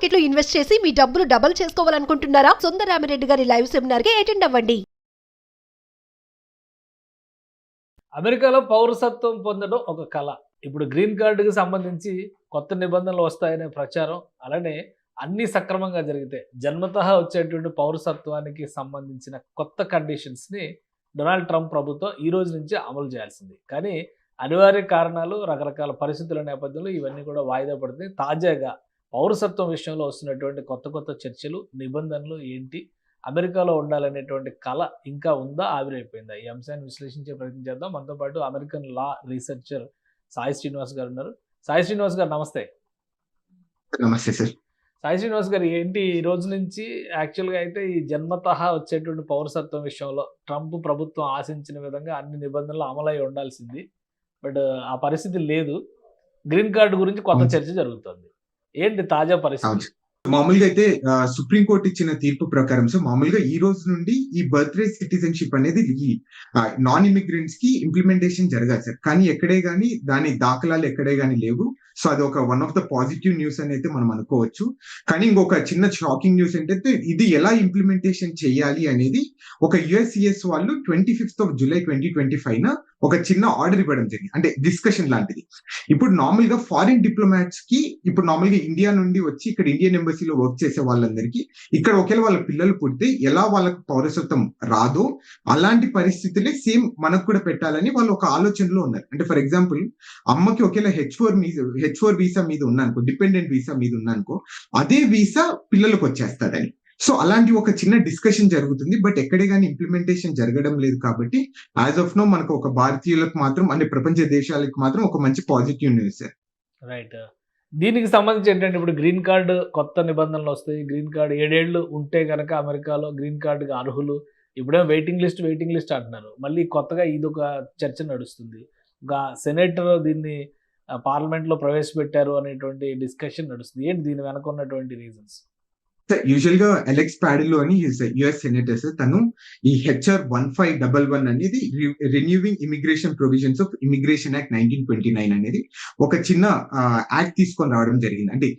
Market లో invest చేసి మీ డబ్బులు డబుల్ చేసుకోవాలనుకుంటున్నారా? సుందరరామిరెడ్డి గారి లైవ్ సెమినార్ కి అటెండ్ అవ్వండి. అమెరికాలో పౌరసత్వం పొందడం ఒక కళ. ఇప్పుడు గ్రీన్ కార్డుకి సంబంధించి కొత్త నిబంధనలు వస్తాయనే ప్రచారం, అలానే అన్నీ సక్రమంగా జరిగితే జన్మతః వచ్చేటువంటి పౌరసత్వానికి సంబంధించిన కొత్త కండిషన్స్ని డొనాల్డ్ ట్రంప్ ప్రభుత్వం ఈ రోజు నుంచి అమలు చేయాల్సింది. కానీ అనివార్య కారణాలు, రకరకాల పరిస్థితుల నేపథ్యంలో ఇవన్నీ కూడా వాయిదా పడుతుంది. తాజాగా పౌరసత్వం విషయంలో వస్తున్నటువంటి కొత్త కొత్త చర్చలు, నిబంధనలు ఏంటి? అమెరికాలో ఉండాలనేటువంటి కళ ఇంకా ఉందా, ఆవిరైపోయిందా? ఈ అంశాన్ని విశ్లేషించే ప్రయత్నం చేద్దాం. మనతో పాటు అమెరికన్ లా రీసెర్చర్ సాయి శ్రీనివాస్ గారు ఉన్నారు. సాయి శ్రీనివాస్ గారు నమస్తే. నమస్తే సార్. సాయి శ్రీనివాస్ గారు, ఏంటి ఈ రోజు నుంచి యాక్చువల్గా అయితే ఈ జన్మతః వచ్చేటువంటి పౌరసత్వం విషయంలో ట్రంప్ ప్రభుత్వం ఆశించిన విధంగా అన్ని నిబంధనలు అమలై ఉండాల్సింది, బట్ ఆ పరిస్థితి లేదు. గ్రీన్ కార్డు గురించి కొత్త చర్చ జరుగుతుంది. ఏంటి తాజా పరిస్థితి? మామూలుగా అయితే సుప్రీంకోర్టు ఇచ్చిన తీర్పు ప్రకారం సో మామూలుగా ఈ రోజు నుండి ఈ బర్త్ రైట్ సిటిజన్షిప్ అనేది ఈ నాన్ ఇమిగ్రెంట్స్ కి ఇంప్లిమెంటేషన్ జరగాలి సార్. కానీ ఎక్కడే గానీ దాని దాఖలాలు ఎక్కడే గానీ లేవు. సో అది ఒక one of the positive news అని అయితే మనం అనుకోవచ్చు. కానీ ఇంకొక చిన్న షాకింగ్ న్యూస్ ఏంటంటే ఇది ఎలా ఇంప్లిమెంటేషన్ చేయాలి అనేది ఒక యుఎస్సిఎస్ వాళ్ళు 25th July 2025 ఒక చిన్న ఆర్డర్ ఇవ్వడం జరిగింది, అంటే డిస్కషన్ లాంటిది. ఇప్పుడు నార్మల్ గా ఫారిన్ డిప్లొమాట్స్ కి ఇప్పుడు నార్మల్ గా ఇండియా నుండి వచ్చి ఇక్కడ ఇండియన్ ఎంబసీలో వర్క్ చేసే వాళ్ళందరికీ ఇక్కడ ఒకవేళ వాళ్ళ పిల్లలు పుడితే ఎలా వాళ్ళకు పౌరసత్వం రాదో అలాంటి పరిస్థితులే సేమ్ మనకు కూడా పెట్టాలని వాళ్ళు ఒక ఆలోచనలో ఉన్నారు. అంటే ఫర్ ఎగ్జాంపుల్ అమ్మకి ఒకవేళ H4 వీసా మీద ఉన్నానుకో, డిపెండెంట్ వీసా మీద ఉన్నానుకో, అదే వీసా పిల్లలకు వచ్చేస్తుందని. సో అలాంటి ఒక చిన్న డిస్కషన్ జరుగుతుంది, బట్ ఎక్కడే కానీ ఇంప్లిమెంటేషన్ జరగడం లేదు. కాబట్టి యాజ్ ఆఫ్ నో మనకు ఒక భారతీయులకు మాత్రం, అంటే ప్రపంచ దేశాలకు మాత్రం ఒక మంచి పాజిటివ్ న్యూస్ సార్. రైట్. దీనికి సంబంధించి ఏంటంటే ఇప్పుడు గ్రీన్ కార్డు కొత్త నిబంధనలు వస్తాయి. గ్రీన్ కార్డు 7 ఏళ్ళు ఉంటే కనుక అమెరికాలో గ్రీన్ కార్డుకి అర్హులు. ఇప్పుడేమో వెయిటింగ్ లిస్ట్ అంటున్నారు. మళ్ళీ కొత్తగా ఇదొక చర్చ నడుస్తుంది. ఒక సెనేటర్ దీన్ని పార్లమెంట్లో ప్రవేశపెట్టారు అనేటువంటి డిస్కషన్ నడుస్తుంది. ఏంటి దీని వెనక ఉన్నటువంటి రీజన్స్? యూజువల్ గా అలెక్స్ పాడిలో అని యుఎస్ సెనేటర్ సార్, తను ఈ HR 1511 అనేది renewing immigration provisions of immigration act 1929 అనేది ఒక చిన్న యాక్ట్ తీసుకొని రావడం జరిగింది. అంటే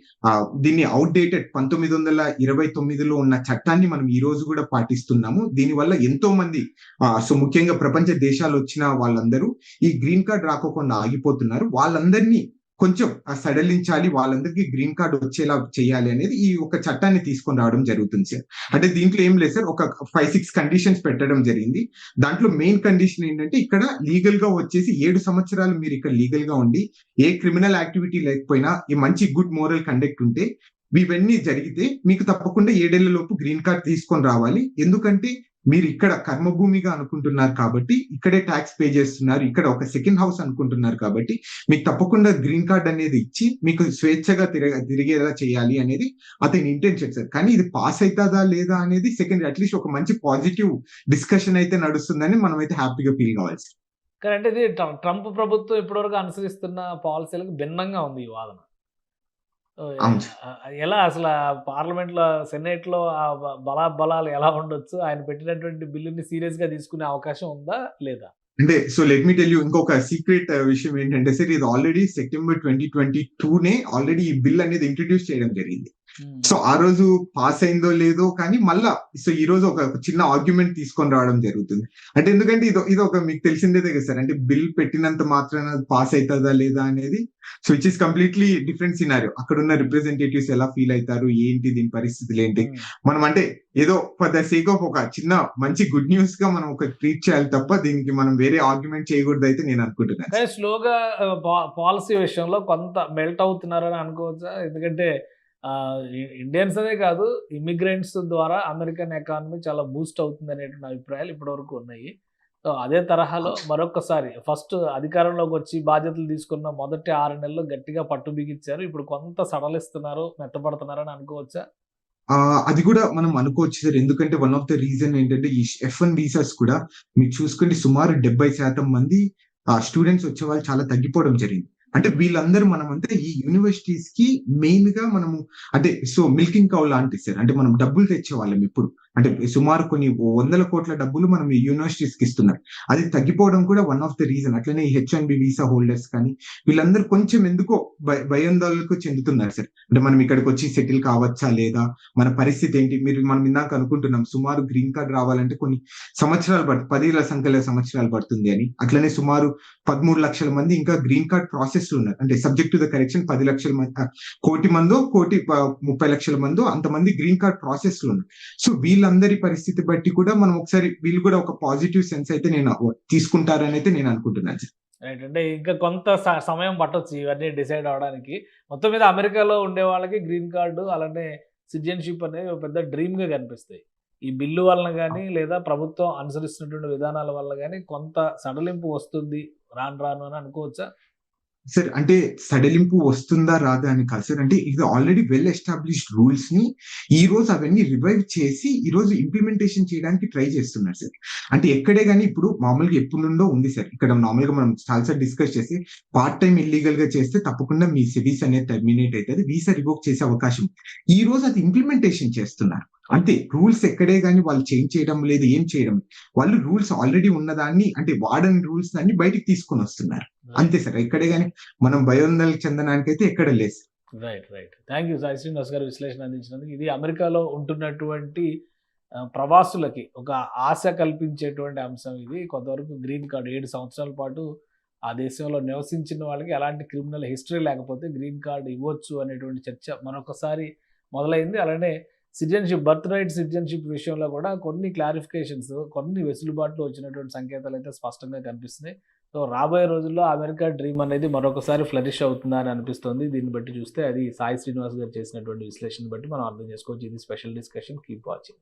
దీన్ని అవుట్డేటెడ్ 1929లో ఉన్న చట్టాన్ని మనం ఈ రోజు కూడా పాటిస్తున్నాము. దీనివల్ల ఎంతో మంది సో ముఖ్యంగా ప్రపంచ దేశాలు వచ్చిన వాళ్ళందరూ ఈ గ్రీన్ కార్డ్ రాకోకుండా ఆగిపోతున్నారు. వాళ్ళందరినీ కొంచెం సడలించాలి, వాళ్ళందరికీ గ్రీన్ కార్డ్ వచ్చేలా చేయాలి అనేది ఈ ఒక చట్టాన్ని తీసుకొని రావడం జరుగుతుంది సార్. అంటే దీంట్లో ఏం లేదు సార్, ఒక 5-6 కండిషన్స్ పెట్టడం జరిగింది. దాంట్లో మెయిన్ కండిషన్ ఏంటంటే ఇక్కడ లీగల్ గా వచ్చేసి 7 సంవత్సరాలు మీరు ఇక్కడ లీగల్ గా ఉండి ఏ క్రిమినల్ యాక్టివిటీ లేకపోయినా ఈ మంచి గుడ్ మోరల్ కండక్ట్ ఉంటే ఇవన్నీ జరిగితే మీకు తప్పకుండా 7 ఏళ్ల లోపు గ్రీన్ కార్డ్ తీసుకొని రావాలి. ఎందుకంటే మీరు ఇక్కడ కర్మభూమిగా అనుకుంటున్నారు కాబట్టి, ఇక్కడే ట్యాక్స్ పే చేస్తున్నారు, ఇక్కడ ఒక సెకండ్ హౌస్ అనుకుంటున్నారు కాబట్టి మీకు తప్పకుండా గ్రీన్ కార్డ్ అనేది ఇచ్చి మీకు స్వేచ్ఛగా తిరిగేలా చేయాలి అనేది అతని ఇంటెన్షన్ సార్. కానీ ఇది పాస్ అవుతుందా లేదా అనేది సెకండ్, అట్లీస్ట్ ఒక మంచి పాజిటివ్ డిస్కషన్ అయితే నడుస్తుందని మనం అయితే హ్యాపీగా ఫీల్ కావాలి సార్. కానీ అంటే ఇది ట్రంప్ ప్రభుత్వం ఇప్పటివరకు అనుసరిస్తున్న పాలసీలకు భిన్నంగా ఉంది ఈ వాదన. ఎలా అసలు పార్లమెంట్లో, సెనేట్లో ఆ బలాలు ఎలా ఉండొచ్చు? ఆయన పెట్టినటువంటి బిల్లుని సీరియస్ గా తీసుకునే అవకాశం ఉందా లేదా? అంటే so let me tell you ఇంకొక సీక్రెట్ విషయం ఏంటంటే సార్, ఇది ఆల్రెడీ సెప్టెంబర్ 2022 ఆల్రెడీ ఈ బిల్ అనేది ఇంట్రడ్యూస్ చేయడం జరిగింది. సో ఆ రోజు పాస్ అయిందో లేదో కానీ మళ్ళా సో ఈ రోజు ఒక చిన్న ఆర్గ్యుమెంట్ తీసుకొని రావడం జరుగుతుంది. అంటే ఎందుకంటే ఇది ఒక మీకు తెలిసిందేదే కదా సార్, అంటే బిల్ పెట్టినంత మాత్రాన పాస్ అవుతుందా లేదా అనేది. So it is completely different scenario. అక్కడ ఉన్న రిప్రజెంటేటివ్స్ ఎలా ఫీల్ అవుతారు, ఏంటి దీని పరిస్థితులు ఏంటి, మనం అంటే ఏదో ఫర్ ద సేక్ ఆఫ్ ఒక చిన్న మంచి గుడ్ న్యూస్ గా మనం ఒక ట్రీట్ చేయాలి తప్ప దీనికి మనం వేరే ఆర్గ్యుమెంట్ చేయకూడదు అయితే నేను అనుకుంటున్నాను. స్లోగా పాలసీ విషయంలో కొంత మెల్ట్ అవుతున్నారని అనుకోవచ్చా? ఎందుకంటే ఇండియన్స్ అనే కాదు, ఇమిగ్రెంట్స్ ద్వారా అమెరికన్ ఎకానమీ చాలా బూస్ట్ అవుతుంది అనేటువంటి అభిప్రాయాలు ఇప్పటివరకు ఉన్నాయి. సో అదే తరహాలో మరొకసారి ఫస్ట్ అధికారంలోకి వచ్చి బాధ్యతలు తీసుకున్న మొదటి 6 నెలలు గట్టిగా పట్టు బిగించారు. ఇప్పుడు కొంత సడలిస్తున్నారు, మెత్తపడుతున్నారు అని అనుకోవచ్చా? అది కూడా మనం అనుకోవచ్చు సార్. ఎందుకంటే వన్ ఆఫ్ ద రీజన్ ఏంటంటే ఈ F1 వీసాస్ కూడా మీరు చూసుకుంటే సుమారు 70% మంది స్టూడెంట్స్ వచ్చే వాళ్ళు చాలా తగ్గిపోవడం జరిగింది. అంటే వీళ్ళందరూ మనమంతా ఈ యూనివర్సిటీస్ కి మెయిన్ గా మనము అంటే సో మిల్కింగ్ కౌ లాంటి సార్, అంటే మనం డబ్బులు తెచ్చే వాళ్ళం ఇప్పుడు. అంటే సుమారు కొన్ని వందల కోట్ల డబ్బులు మనం యూనివర్సిటీస్ కి ఇస్తున్నారు. అది తగ్గిపోవడం కూడా వన్ ఆఫ్ ద రీజన్. అట్లనే ఈ H1B వీసా హోల్డర్స్ కానీ వీళ్ళందరూ కొంచెం ఎందుకో భయాందోళనకు చెందుతున్నారు సార్. అంటే మనం ఇక్కడికి వచ్చి సెటిల్ కావచ్చా లేదా, మన పరిస్థితి ఏంటి. మనం ఇందాక అనుకుంటున్నాం సుమారు గ్రీన్ కార్డ్ రావాలంటే కొన్ని సంవత్సరాలు 10 సంఖ్యల సంవత్సరాలు పడుతుంది అని. అట్లనే సుమారు 13 లక్షల మంది ఇంకా గ్రీన్ కార్డ్ ప్రాసెస్ లో ఉన్నారు. అంటే సబ్జెక్ట్ టు ద కరెక్షన్ 10 లక్షల మంది, కోటి మందో 1,30 లక్షల మందో అంతమంది గ్రీన్ కార్డ్ ప్రాసెస్ లో ఉన్నారు. సో వీళ్ళందరి పరిస్థితి బట్టి కూడా మనం ఒకసారి వీళ్ళు కూడా ఒక పాజిటివ్ సెన్స్ అయితే నేను తీసుకుంటారని అయితే నేను అనుకుంటున్నాను సార్. రైట్. అంటే ఇంకా కొంత సమయం పట్టొచ్చు ఇవన్నీ డిసైడ్ అవడానికి. మొత్తం మీద అమెరికాలో ఉండే వాళ్ళకి గ్రీన్ కార్డు అలానే సిటిజన్షిప్ అనేది ఒక పెద్ద డ్రీమ్గా కనిపిస్తాయి. ఈ బిల్లు వలన కానీ లేదా ప్రభుత్వం అనుసరిస్తున్నటువంటి విధానాల వల్ల కానీ కొంత సడలింపు వస్తుంది రాను అని అనుకోవచ్చా? సార్ అంటే సడలింపు వస్తుందా రాదా అని కాదు సార్. అంటే ఇది ఆల్రెడీ వెల్ ఎస్టాబ్లిష్డ్ రూల్స్ ని ఈ రోజు అవన్నీ రివైవ్ చేసి ఈ రోజు ఇంప్లిమెంటేషన్ చేయడానికి ట్రై చేస్తున్నారు సార్. అంటే ఎక్కడే కానీ ఇప్పుడు మామూలుగా ఎప్పుడు నుండో ఉంది సార్. ఇక్కడ నార్మల్ గా మనం చాలాసార్లు డిస్కస్ చేసి పార్ట్ టైం ఇల్లీగల్ గా చేస్తే తప్పకుండా మీ సిరీస్ అనేది టర్మినేట్ అవుతుంది, వీసా రివోక్ చేసే అవకాశం. ఈ రోజు అది ఇంప్లిమెంటేషన్ చేస్తున్నారు అంతే. రూల్స్ ఎక్కడే కానీ వాళ్ళు చేంజ్ చేయడం లేదు, ఏం చేయడం. వాళ్ళు రూల్స్ ఆల్రెడీ ఉన్నదాన్ని అంటే వాడని రూల్స్ దాన్ని బయటికి తీసుకొని వస్తున్నారు అంతే సార్. ఎక్కడే కానీ మనం భయోందనకు చెందడానికి అయితే ఎక్కడ లేదు. Right. Thank you Sai Srinivas గారు విశ్లేషణ అందించినందుకు. ఇది అమెరికాలో ఉంటున్నటువంటి ప్రవాసులకి ఒక ఆశ కల్పించేటువంటి అంశం ఇది. కొంతవరకు గ్రీన్ కార్డు 7 సంవత్సరాల పాటు ఆ దేశంలో నివసించిన వాళ్ళకి ఎలాంటి క్రిమినల్ హిస్టరీ లేకపోతే గ్రీన్ కార్డు ఇవ్వచ్చు అనేటువంటి చర్చ మరొకసారి మొదలైంది. అలానే సిటిజన్షిప్, బర్త్ రైట్ సిటిజన్షిప్ విషయంలో కూడా కొన్ని క్లారిఫికేషన్స్, కొన్ని వెసులుబాట్లు వచ్చినటువంటి సంకేతాలు అయితే స్పష్టంగా కనిపిస్తున్నాయి. సో రాబోయే రోజుల్లో అమెరికా డ్రీమ్ అనేది మరొకసారి ఫ్లరిష్ అవుతుందా అని అనిపిస్తుంది. దీన్ని బట్టి చూస్తే అది సాయి శ్రీనివాస్ గారు చేసినటువంటి విశ్లేషణ బట్టి మనం అర్థం చేసుకోవచ్చు. ఇది స్పెషల్ డిస్కషన్. Keep watching.